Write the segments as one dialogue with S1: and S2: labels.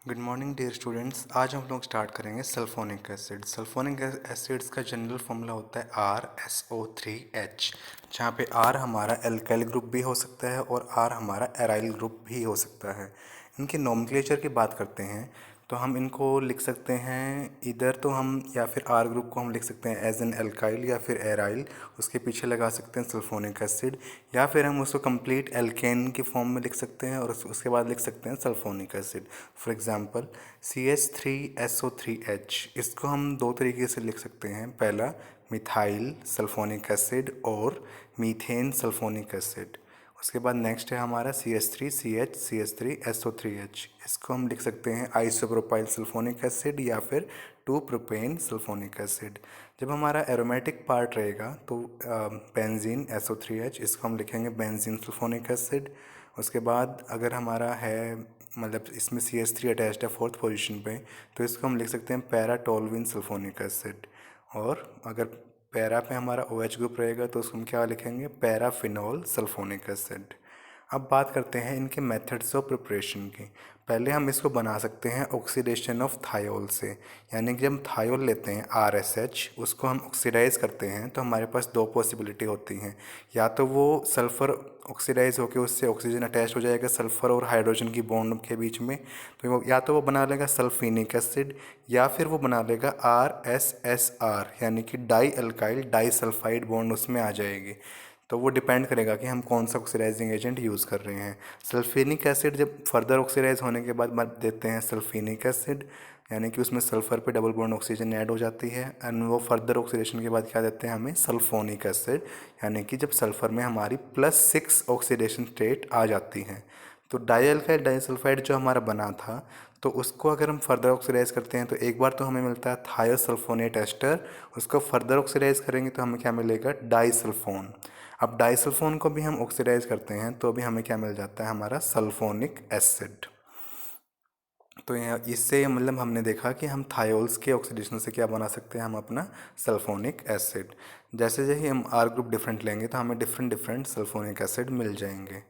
S1: Good morning dear students. आज हम लोग स्टार्ट करेंगे सल्फोनिक एसिड। सल्फोनिक एसिड्स का जनरल फॉर्मूला होता है RSO3H, जहाँ पे R हमारा एल्काइल ग्रुप भी हो सकता है और R हमारा एराइल ग्रुप भी हो सकता है। इनके नोमेनक्लेचर की बात करते हैं तो हम इनको लिख सकते हैं इधर तो हम या फिर R ग्रुप को हम लिख सकते हैं एज एन एल्काइल या फिर एराइल, उसके पीछे लगा सकते हैं सल्फोनिक एसिड, या फिर हम उसको कंप्लीट एल्केन की फॉर्म में लिख सकते हैं और उसके बाद लिख सकते हैं sulphonic acid. For example CH3SO3H, इसको हम दो तरीके से लिख सकते हैं। पहला मिथाइल सल्फोनिक एसिड और मीथेन सल्फोनिक एसिड। उसके बाद नेक्स्ट है हमारा CH3CH CH3SO3H, इसको हम लिख सकते हैं आइसोप्रोपाइल सल्फोनिक एसिड या फिर 2 प्रोपेन सल्फोनिक एसिड। जब हमारा एरोमेटिक पार्ट रहेगा तो बेंजीन SO3H, इसको हम लिखेंगे बेंजीन सल्फोनिक एसिड। उसके बाद अगर हमारा है मतलब इसमें CH3 अटैच्ड है फोर्थ पोजीशन पे, तो इसको हम लिख सकते हैं पैराटोल्यूइन सल्फोनिक एसिड। और अगर पैरा पे हमारा OH ग्रुप रहेगा तो उसको हम क्या लिखेंगे, पैराफिनॉल सल्फोनिक एसिड। अब बात करते हैं इनके मेथड्स ऑफ प्रिपरेशन की। पहले हम इसको बना सकते हैं ऑक्सीडेशन ऑफ थायोल से, यानी कि जब थायोल लेते हैं RSH, उसको हम ऑक्सीडाइज करते हैं तो हमारे पास दो पॉसिबिलिटी होती हैं। या तो वो सल्फ़र ऑक्सीडाइज होकर उससे ऑक्सीजन अटैच हो जाएगा सल्फ़र और हाइड्रोजन की बॉन्ड के बीच में, तो वो या तो वो बना लेगा सल्फिनिक एसिड या फिर वो बना लेगा RSSR, यानी कि di alkyl di sulphide bond उसमें आ जाएगी। तो वो डिपेंड करेगा कि हम कौन सा ऑक्सीडाइजिंग एजेंट यूज़ कर रहे हैं। सल्फेनिक एसिड जब फर्दर ऑक्सीडाइज होने के बाद देते हैं सल्फेनिक एसिड, यानी कि उसमें सल्फ़र पे डबल बॉन्ड ऑक्सीजन ऐड हो जाती है, एंड वो फर्दर ऑक्सीडेशन के बाद क्या देते हैं हमें, सल्फोनिक एसिड, यानी कि जब सल्फ़र में हमारी +6 ऑक्सीडेशन स्टेट आ जाती है। तो डाईअल्काइल डाईसल्फाइड जो हमारा बना था, तो उसको अगर हम फर्दर ऑक्सीडाइज करते हैं तो एक बार तो हमें मिलता है थायोसल्फोनेट एस्टर, उसको फर्दर ऑक्सीडाइज करेंगे तो हमें क्या मिलेगा, डाईसल्फोन। अब डाईसल्फोन को भी हम ऑक्सीडाइज करते हैं तो अभी हमें क्या मिल जाता है, हमारा सल्फोनिक एसिड। तो यहाँ इससे मतलब हमने देखा कि हम थायोल्स के ऑक्सीडेशन से क्या बना सकते हैं, हम अपना सल्फोनिक एसिड। जैसे जैसे हम R ग्रुप डिफरेंट लेंगे तो हमें डिफरेंट डिफरेंट सल्फोनिक एसिड मिल जाएंगे।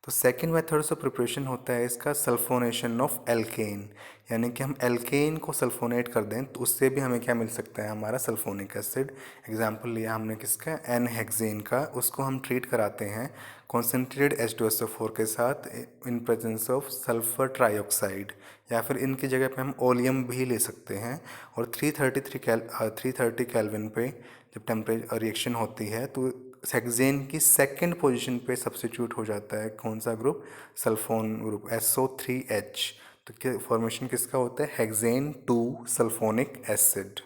S1: तो सेकेंड मेथड ऑफ प्रिपरेशन होता है इसका सल्फोनेशन ऑफ एल्केन, यानी कि हम एल्केन को सल्फोनेट कर दें तो उससे भी हमें क्या मिल सकता है, हमारा सल्फोनिक एसिड। एग्जाम्पल लिया हमने किसका, एन हेक्सेन का, उसको हम ट्रीट कराते हैं कॉन्सेंट्रेटेड H2SO4 के साथ in presence of sulphur trioxide, या फिर इनकी जगह पे हम ओलियम भी ले सकते हैं। और 330 केल्विन पे जब टेम्परेचर रिएक्शन होती है तो हेक्सेन की सेकंड पोजीशन पे सब्स्टिट्यूट हो जाता है कौन सा ग्रुप, सल्फोन ग्रुप SO3H। तो क्या फॉर्मेशन किसका होता है, हेक्सेन 2 सल्फोनिक एसिड।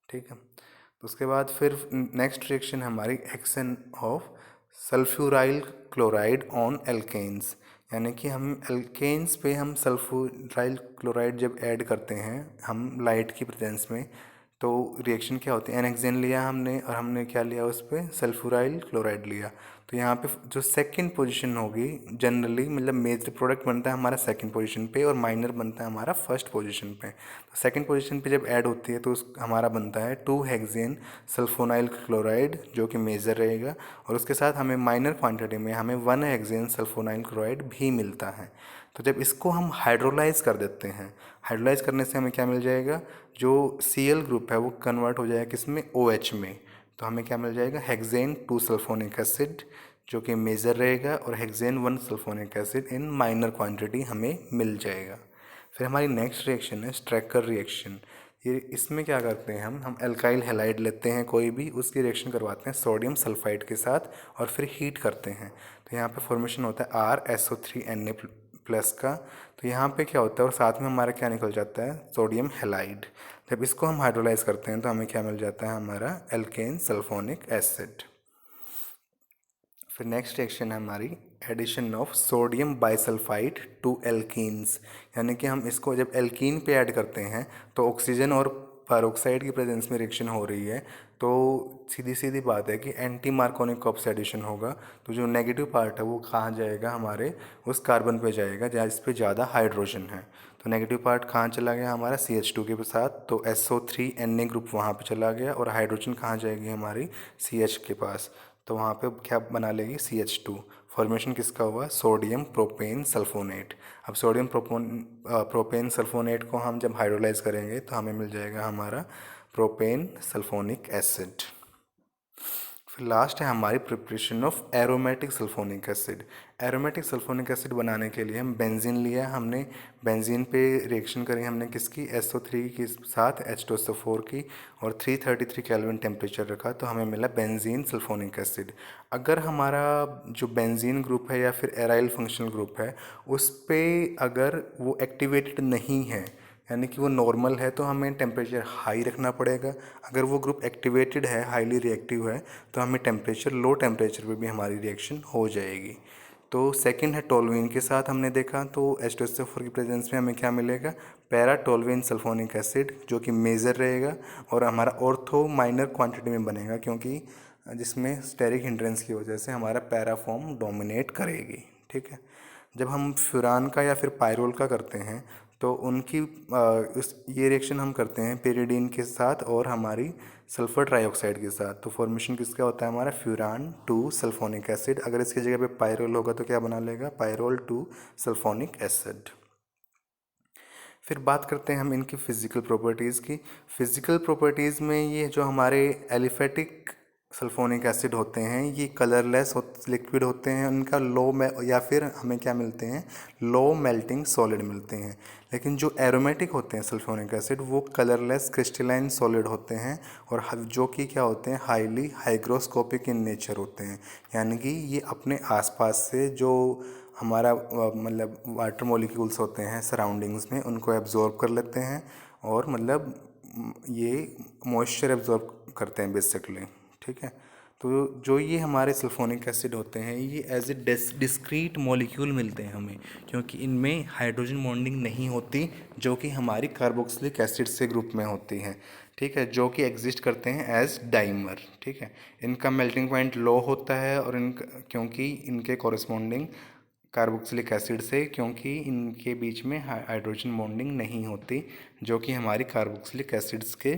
S1: ठीक है। तो उसके बाद फिर नेक्स्ट रिएक्शन हमारी action of sulphuryl chloride on alkanes, यानी कि हम एल्केन्स पे हम सल्फ्यूराइल क्लोराइड जब ऐड करते हैं हम लाइट की प्रेजेंस में, तो रिएक्शन क्या होती है, एनेक्सेन लिया हमने और हमने क्या लिया उस पर, सल्फ्यूराइल क्लोराइड लिया। तो यहाँ पे जो सेकंड पोजीशन होगी जनरली मतलब मेजर प्रोडक्ट बनता है हमारा सेकंड पोजीशन पे और माइनर बनता है हमारा फर्स्ट पोजीशन पे। तो सेकंड पोजीशन पे जब ऐड होती है तो हमारा बनता है 2 हेक्सेन सल्फोनाइल क्लोराइड जो कि मेजर रहेगा, और उसके साथ हमें माइनर क्वांटिटी में हमें 1 हेक्सेन सल्फोनाइल क्लोराइड भी मिलता है। तो जब इसको हम हाइड्रोलाइज कर देते हैं, हाइड्रोलाइज करने से हमें क्या मिल जाएगा, जो Cl ग्रुप है वो कन्वर्ट हो जाएगा किसमें, OH में। तो हमें क्या मिल जाएगा, हेक्सेन 2 सल्फोनिक एसिड जो कि मेजर रहेगा, और hexane 1 sulphonic acid in minor quantity हमें मिल जाएगा। फिर हमारी नेक्स्ट रिएक्शन है स्ट्रैकर रिएक्शन। ये इसमें क्या करते हैं हम एल्काइल हैलाइड लेते हैं कोई भी, उसकी रिएक्शन करवाते हैं सोडियम सल्फाइड के साथ और फिर हीट करते हैं। तो यहाँ पे फॉर्मेशन होता है RSO3Na प्लस का। तो यहाँ पे क्या होता है, और साथ में हमारा क्या निकल जाता है, सोडियम हैलाइड। जब इसको हम हाइड्रोलाइज करते हैं तो हमें क्या मिल जाता है, हमारा एल्केन सल्फोनिक एसिड। फिर नेक्स्ट रिएक्शन है हमारी addition of sodium bisulphite to alkenes, यानी कि हम इसको जब एल्कीन पे ऐड करते हैं तो ऑक्सीजन और पेरोक्साइड की प्रेजेंस में रिएक्शन हो रही है, तो सीधी सीधी बात है कि एंटी मार्कोनिक ऑक्सीडेशन होगा। तो जो नेगेटिव पार्ट है वो कहाँ जाएगा, हमारे उस कार्बन पे जाएगा जहाँ इस पे ज़्यादा हाइड्रोजन है। तो नेगेटिव पार्ट कहाँ चला गया, हमारा CH2 के साथ, तो SO3Na ग्रुप वहाँ पे चला गया, और हाइड्रोजन कहाँ जाएगी, हमारी CH के पास, तो वहाँ पे क्या बना लेगी, CH2। फॉर्मेशन किसका हुआ, सोडियम प्रोपेन सल्फोनेट। अब सोडियम प्रोपेन सल्फोनेट को हम जब हाइड्रोलाइज करेंगे तो हमें मिल जाएगा हमारा प्रोपेन सल्फोनिक एसिड। फिर लास्ट है हमारी preparation of aromatic sulphonic acid. Aromatic sulphonic acid बनाने के लिए हम बेंजीन लिया, हमने बेंजीन पे रिएक्शन करी हमने किसकी, SO3 के साथ H2SO4 की, और 333 केल्विन टेम्परेचर रखा तो हमें मिला बेंजीन सल्फोनिक एसिड। अगर हमारा जो बेंजीन ग्रुप है या फिर एराइल फंक्शनल ग्रुप है उस पे अगर वो एक्टिवेटेड नहीं है, यानी कि वो नॉर्मल है, तो हमें टेम्परेचर हाई रखना पड़ेगा। अगर वो ग्रुप एक्टिवेटेड है, हाईली रिएक्टिव है, तो हमें टेम्परेचर लो टेम्परेचर पे भी हमारी रिएक्शन हो जाएगी। तो सेकंड है टोल्यूइन के साथ हमने देखा तो H2SO4 की प्रेजेंस में हमें क्या मिलेगा, पैरा टोल्यूइन सल्फोनिक एसिड, जो कि मेजर रहेगा और हमारा ऑर्थो माइनर क्वांटिटी में बनेगा, क्योंकि जिसमें स्टेरिक हिंड्रेंस की वजह से हमारा पैरा फॉर्म डोमिनेट करेगी। ठीक है। जब हम फ्यूरान का या फिर पायरोल का करते हैं तो उनकी ये रिएक्शन हम करते हैं पेरिडीन के साथ और हमारी सल्फर ट्राइऑक्साइड के साथ। तो फॉर्मेशन किसका होता है, हमारा फ्यूरान 2 सल्फोनिक एसिड। अगर इसकी जगह पे पायरोल होगा तो क्या बना लेगा, पायरोल 2 सल्फोनिक एसिड। फिर बात करते हैं हम इनकी फ़िज़िकल प्रॉपर्टीज़ की। फ़िज़िकल प्रॉपर्टीज़ में ये जो हमारे एलिफेटिक सल्फोनिक एसिड होते हैं ये कलरलेस लिक्विड होते हैं, उनका लो में या फिर हमें क्या मिलते हैं, लो मेल्टिंग सॉलिड मिलते हैं। लेकिन जो एरोमेटिक होते हैं सल्फोनिक एसिड वो कलरलेस क्रिस्टलाइन सॉलिड होते हैं और जो कि क्या होते हैं, हाईली हाइग्रोस्कोपिक इन नेचर होते हैं। यानी कि ये अपने आसपास से जो हमारा मतलब वाटर मॉलिक्यूल्स होते हैं सराउंडिंग्स में उनको एब्जॉर्ब कर लेते हैं और मतलब ये मॉइस्चर एब्जॉर्ब करते हैं बेसिकली। ठीक है। तो जो ये हमारे सल्फोनिक एसिड होते हैं ये एज ए डिस्क्रीट मॉलिक्यूल मिलते हैं हमें, क्योंकि इनमें हाइड्रोजन बॉन्डिंग नहीं होती जो कि हमारी कार्बोक्सिलिक एसिड से ग्रुप में होती हैं। ठीक है। जो कि एग्जिस्ट करते हैं एज डाइमर। ठीक है। इनका मेल्टिंग पॉइंट लो होता है और इनका क्योंकि इनके कॉरस्पॉन्डिंग कार्बोक्सिलिक एसिड से, क्योंकि इनके बीच में हाइड्रोजन बॉन्डिंग नहीं होती जो कि हमारी कार्बोक्सिलिक एसिड्स के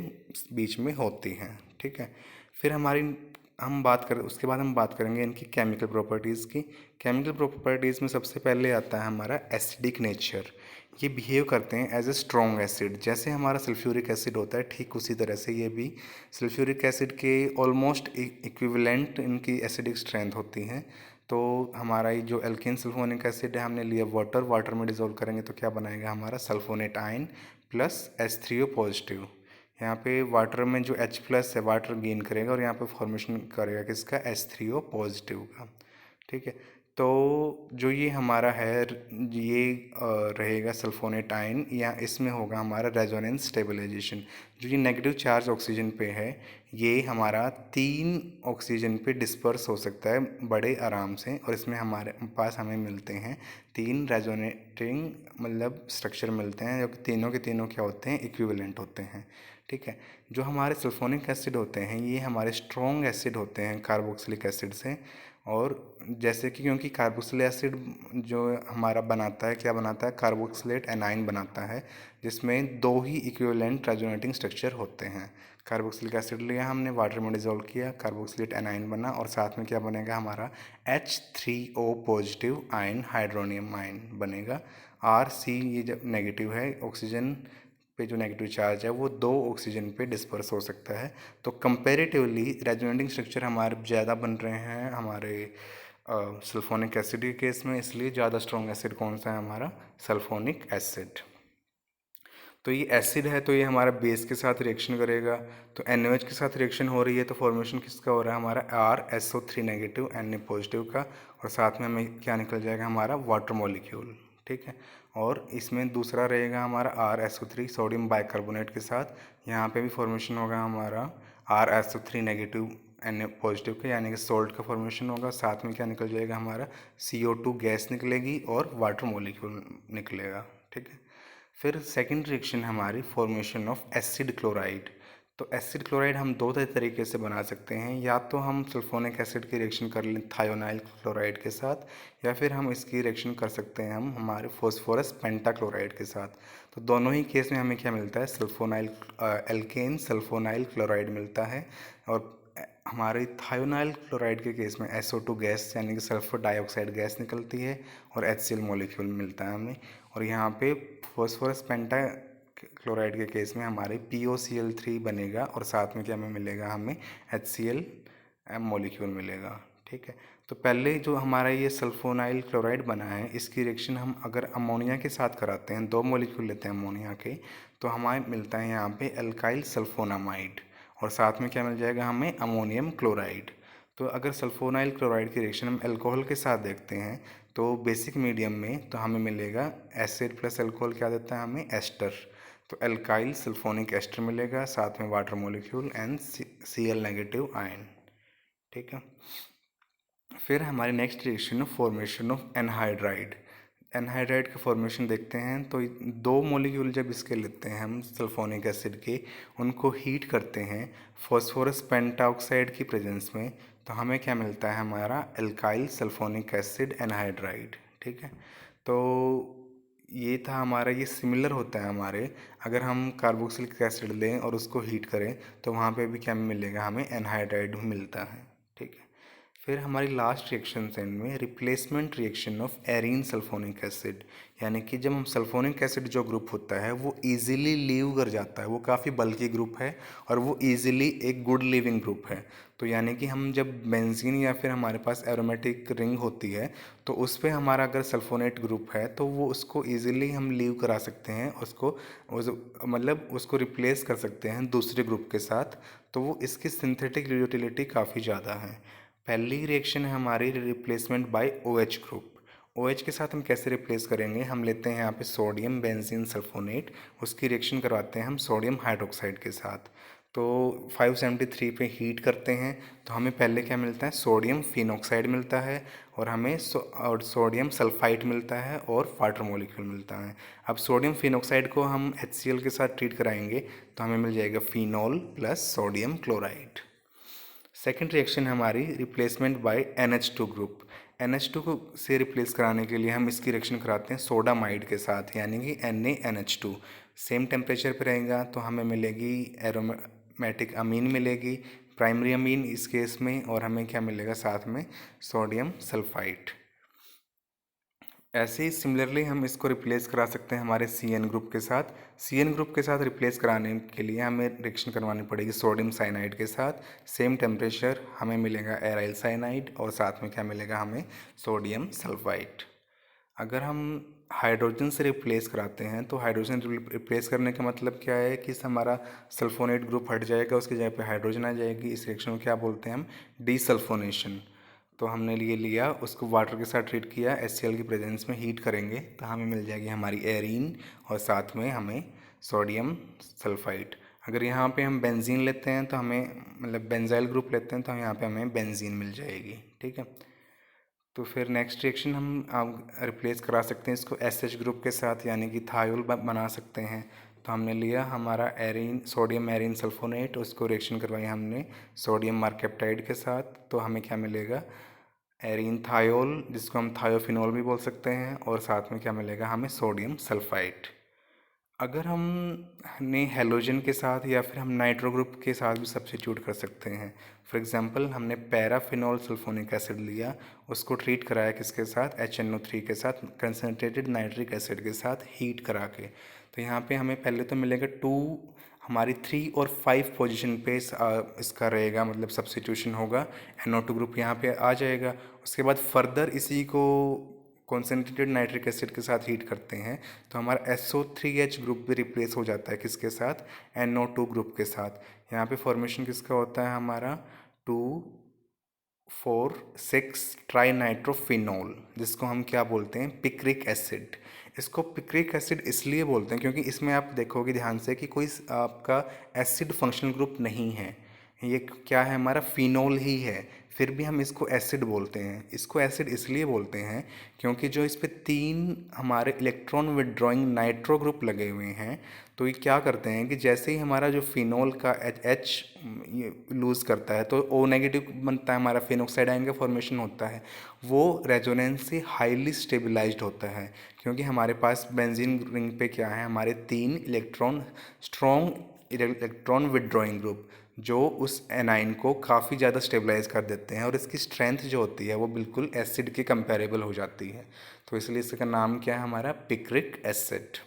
S1: बीच में होती हैं। ठीक है। फिर उसके बाद हम बात करेंगे इनकी केमिकल प्रॉपर्टीज़ की। केमिकल प्रॉपर्टीज़ में सबसे पहले आता है हमारा एसिडिक नेचर। ये बिहेव करते हैं एज ए स्ट्रॉन्ग एसिड, जैसे हमारा सल्फ्यूरिक एसिड होता है ठीक उसी तरह से ये भी सल्फ्यूरिक एसिड के ऑलमोस्ट इक्विवेलेंट इनकी एसिडिक स्ट्रेंथ होती है। तो हमारा ये जो एल्केन सल्फोनिक एसिड है हमने लिया वाटर में डिज़ोल्व करेंगे तो क्या बनाएगा हमारा sulfonate ion plus H3O positive. यहाँ पे वाटर में जो H प्लस है वाटर गेन करेगा और यहाँ पे फॉर्मेशन करेगा किसका, H3O पॉजिटिव का। ठीक है। तो जो ये हमारा है ये रहेगा सल्फोनेट आयन, या इसमें होगा हमारा रेजोनेंस स्टेबलाइजेशन। जो ये नेगेटिव चार्ज ऑक्सीजन पे है ये हमारा 3 ऑक्सीजन पे डिस्पर्स हो सकता है बड़े आराम से, और इसमें हमारे पास हमें मिलते हैं 3 रेजोनेटिंग मतलब स्ट्रक्चर मिलते हैं जो कि तीनों के तीनों क्या होते हैं, इक्विवेलेंट होते हैं। ठीक है। जो हमारे सल्फोनिक एसिड होते हैं ये हमारे स्ट्रॉन्ग एसिड होते हैं कार्बोक्सिलिक एसिड से, और जैसे कि क्योंकि कार्बोक्सिलिक एसिड जो हमारा बनाता है क्या बनाता है, कार्बोक्सिलेट एनाइन बनाता है जिसमें 2 ही इक्विवेलेंट रेजोनेटिंग स्ट्रक्चर होते हैं। कार्बोक्सिलिक एसिड लिया हमने, वाटर में डिजोल्व किया, कार्बोक्सिलेट एनाइन बना और साथ में क्या बनेगा हमारा H3O positive ion hydronium ion बनेगा। RC ये जब नेगेटिव है, ऑक्सीजन पे जो नेगेटिव चार्ज है वो 2 ऑक्सीजन पे डिस्पर्स हो सकता है। तो कंपैरेटिवली रेजोनेटिंग स्ट्रक्चर हमारे ज़्यादा बन रहे हैं हमारे सल्फोनिक एसिड के केस में, इसलिए ज़्यादा स्ट्रॉन्ग एसिड कौन सा है हमारा सल्फोनिक एसिड। तो ये एसिड है तो ये हमारा बेस के साथ रिएक्शन करेगा, तो NaOH के साथ रिएक्शन हो रही है तो फॉर्मेशन किसका हो रहा है हमारा RSO3 नेगेटिव Na पॉजिटिव का, और साथ में हमें क्या निकल जाएगा हमारा वाटर मॉलिक्यूल। ठीक है। और इसमें दूसरा रहेगा हमारा RSO3 सोडियम बाइकार्बोनेट के साथ, यहाँ पे भी फॉर्मेशन होगा हमारा RSO3 नेगेटिव Na पॉजिटिव का, यानी कि सोल्ट का फॉर्मेशन होगा। साथ में क्या निकल जाएगा हमारा CO2 गैस निकलेगी और वाटर मॉलिक्यूल निकलेगा। ठीक है। फिर सेकंड रिएक्शन हमारी फॉर्मेशन ऑफ एसिड क्लोराइड। तो एसिड क्लोराइड हम 2 तरीके से बना सकते हैं, या तो हम सल्फोनिक एसिड की रिएक्शन कर लें थायोनाइल क्लोराइड के साथ, या फिर हम इसकी रिएक्शन कर सकते हैं हम हमारे फॉस्फोरस पेंटाक्लोराइड के साथ। तो दोनों ही केस में हमें क्या मिलता है, एल्केन सल्फोनाइल क्लोराइड मिलता है, और हमारे थायोनाइल क्लोराइड के केस में SO2 गैस यानी कि सल्फर डाइऑक्साइड गैस निकलती है और HCl मॉलिक्यूल मिलता है हमें। और यहाँ पे फॉस्फोरस पेंटा क्लोराइड के केस में हमारे POCl3 बनेगा और साथ में क्या हमें मिलेगा, हमें HCl मॉलिक्यूल मिलेगा। ठीक है, तो पहले जो हमारा ये सल्फोनाइल क्लोराइड बना है इसकी रिएक्शन हम अगर अमोनिया के साथ कराते हैं, 2 मॉलिक्यूल लेते हैं अमोनिया के, तो हमें मिलता है यहाँ पे एल्काइल सल्फोनामाइड और साथ में क्या मिल जाएगा हमें, अमोनियम क्लोराइड। तो अगर सल्फोनाइल क्लोराइड की रिएक्शन हम अल्कोहल के साथ देखते हैं तो बेसिक मीडियम में तो हमें मिलेगा एसिड प्लस अल्कोहल क्या देता है हमें, एस्टर। तो एल्काइल सल्फोनिक एस्टर मिलेगा, साथ में water molecule and Cl negative ion. ठीक है, फिर हमारी next reaction formation of anhydride. Anhydride का फॉर्मेशन देखते हैं तो 2 मॉलिक्यूल जब इसके लेते हैं हम सल्फोनिक एसिड के, उनको हीट करते हैं फॉस्फोरस पेंटाऑक्साइड की प्रेजेंस में, तो हमें क्या मिलता है, हमारा एल्काइल सल्फोनिक एसिड एनहाइड्राइड। ठीक है, तो ये था हमारा, ये सिमिलर होता है हमारे, अगर हम कार्बोक्सिलिक एसिड लें और उसको हीट करें तो वहाँ पे भी क्या मिलेगा, हमें एनहाइड्राइड मिलता है। ठीक है, फिर हमारी लास्ट रिएक्शन एंड में replacement reaction of arene sulphonic acid, यानी कि जब हम सल्फोनिक एसिड जो ग्रुप होता है वो इजीली लीव कर जाता है, वो काफ़ी बल्की ग्रुप है और वो इजीली एक गुड लीविंग ग्रुप है। तो यानी कि हम जब बेंजीन या फिर हमारे पास एरोमेटिक रिंग होती है तो उस पर हमारा अगर सल्फोनेट ग्रुप है तो वो उसको ईजिली हम लीव करा सकते हैं, उसको मतलब उसको रिप्लेस कर सकते हैं दूसरे ग्रुप के साथ। तो वो इसकी सिंथेटिक यूटिलिटी काफ़ी ज़्यादा है। पहली रिएक्शन है हमारी replacement bye OH group. OH के साथ हम कैसे रिप्लेस करेंगे, हम लेते हैं यहाँ पे सोडियम बेंजीन सल्फोनेट, उसकी रिएक्शन करवाते हैं हम सोडियम हाइड्रोक्साइड के साथ। तो 573 पे हीट करते हैं तो हमें पहले क्या मिलता है, सोडियम फिनॉक्साइड मिलता है और हमें सोडियम सल्फाइड मिलता है और वाटर मॉलिक्यूल मिलता है। अब सोडियम फिनॉक्साइड को हम HCl के साथ ट्रीट कराएंगे तो हमें मिल जाएगा phenol plus sodium chloride. Second reaction हमारी replacement by NH2 group. NH2 को से रिप्लेस कराने के लिए हम इसकी रिएक्शन कराते हैं सोडामाइड के साथ, यानी कि NaNH2। सेम टेम्परेचर पे रहेगा तो हमें मिलेगी एरोमेटिक अमीन मिलेगी, प्राइमरी अमीन इस केस में, और हमें क्या मिलेगा साथ में, सोडियम सल्फाइड। ऐसे ही सिमिलरली हम इसको रिप्लेस करा सकते हैं हमारे CN ग्रुप के साथ। CN ग्रुप के साथ रिप्लेस कराने के लिए हमें रिएक्शन करवानी पड़ेगी सोडियम साइनाइड के साथ, सेम टेम्परेचर, हमें मिलेगा एराइल साइनाइड और साथ में क्या मिलेगा हमें, सोडियम सल्फाइड। अगर हम हाइड्रोजन से रिप्लेस कराते हैं तो हाइड्रोजन रिप्लेस करने का मतलब क्या है कि हमारा सल्फोनेट ग्रुप हट जाएगा, उसकी जगह पे हाइड्रोजन आ जाएगी। इस रिएक्शन को क्या बोलते हैं हम, डीसल्फोनेशन। तो हमने लिए लिया उसको वाटर के साथ ट्रीट किया, HCl की प्रेजेंस में हीट करेंगे तो हमें मिल जाएगी हमारी एरीन और साथ में हमें सोडियम सल्फाइड। अगर यहाँ पे हम बेंजीन लेते हैं तो हमें, मतलब बेंजाइल ग्रुप लेते हैं तो यहाँ पे हमें बेंजीन मिल जाएगी। ठीक है, तो फिर नेक्स्ट रिएक्शन हम रिप्लेस करा सकते हैं इसको SH ग्रुप के साथ, यानी कि थायोल बना सकते हैं। तो हमने लिया हमारा एरीन, सोडियम एरीन सल्फोनेट, उसको रिएक्शन करवाई हमने सोडियम मार्केप्टाइड के साथ, तो हमें क्या मिलेगा, एरीन थायोल, जिसको हम थायोफिनोल भी बोल सकते हैं, और साथ में क्या मिलेगा हमें, सोडियम सल्फाइड। अगर हम ने हेलोजन के साथ या फिर हम नाइट्रो ग्रुप के साथ भी सब्स्टिट्यूट कर सकते हैं। फॉर एग्जांपल हमने पैराफिनॉल सल्फोनिक एसिड लिया, उसको ट्रीट कराया किसके साथ, HNO3 के साथ, कंसनट्रेटेड नाइट्रिक एसिड के साथ हीट करा के। तो यहाँ पे हमें पहले तो मिलेगा 2, हमारी 3 और 5 पोजीशन पे इसका रहेगा, मतलब सब्स्टिट्यूशन होगा, NO2 ग्रुप यहाँ पे आ जाएगा। उसके बाद फर्दर इसी को कॉन्सेंट्रेटेड नाइट्रिक एसिड के साथ हीट करते हैं तो हमारा SO3H ग्रुप भी रिप्लेस हो जाता है किसके साथ, NO2 ग्रुप के साथ। यहाँ पे फॉर्मेशन किसका होता है हमारा, 2,4,6 ट्राई नाइट्रोफिनॉल, जिसको हम क्या बोलते हैं, पिक्रिक एसिड। इसको पिक्रिक एसिड इसलिए बोलते हैं क्योंकि इसमें आप देखोगे ध्यान से कि कोई आपका एसिड फंक्शनल ग्रुप नहीं है, ये क्या है, हमारा फिनोल ही है, फिर भी हम इसको एसिड बोलते हैं। इसको एसिड इसलिए बोलते हैं क्योंकि जो इस पे 3 हमारे इलेक्ट्रॉन विड्रॉइंग नाइट्रो ग्रुप लगे हुए हैं, तो ये क्या करते हैं कि जैसे ही हमारा जो फिनोल का H लूज़ करता है तो O नेगेटिव बनता है, हमारा फिनोक्साइड आयन का फॉर्मेशन होता है, वो रेजोनेंस से हाईली स्टेबलाइज्ड होता है क्योंकि हमारे पास बेंजीन रिंग पे क्या है, हमारे 3 electron strong electron withdrawing group, जो उस एनाइन को काफ़ी ज़्यादा स्टेबलाइज कर देते हैं और इसकी स्ट्रेंथ जो होती है वो बिल्कुल एसिड के कंपेरेबल हो जाती है। तो इसलिए इसका नाम क्या है हमारा, पिक्रिक एसिड।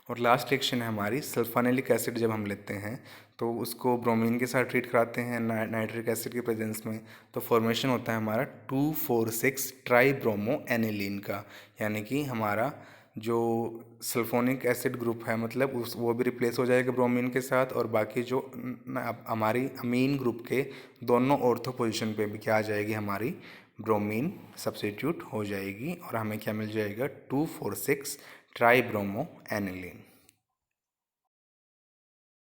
S1: और लास्ट रिएक्शन है हमारी सल्फोनिलिक एसिड। जब हम लेते हैं तो उसको ब्रोमीन के साथ ट्रीट कराते हैं नाइट्रिक एसिड के प्रेजेंस में, तो फॉर्मेशन होता है हमारा 2,4,6 ट्राई ब्रोमो एनिलीन का। यानी कि हमारा जो सल्फोनिक एसिड ग्रुप है मतलब उस वो भी रिप्लेस हो जाएगा ब्रोमीन के साथ, और बाकी जो हमारी अमीन ग्रुप के दोनों ऑर्थो पोजीशन पे भी क्या आ जाएगी, हमारी ब्रोमीन सब्स्टिट्यूट हो जाएगी और हमें क्या मिल जाएगा, 2,4,6 ट्राई ब्रोमो एनिलीन।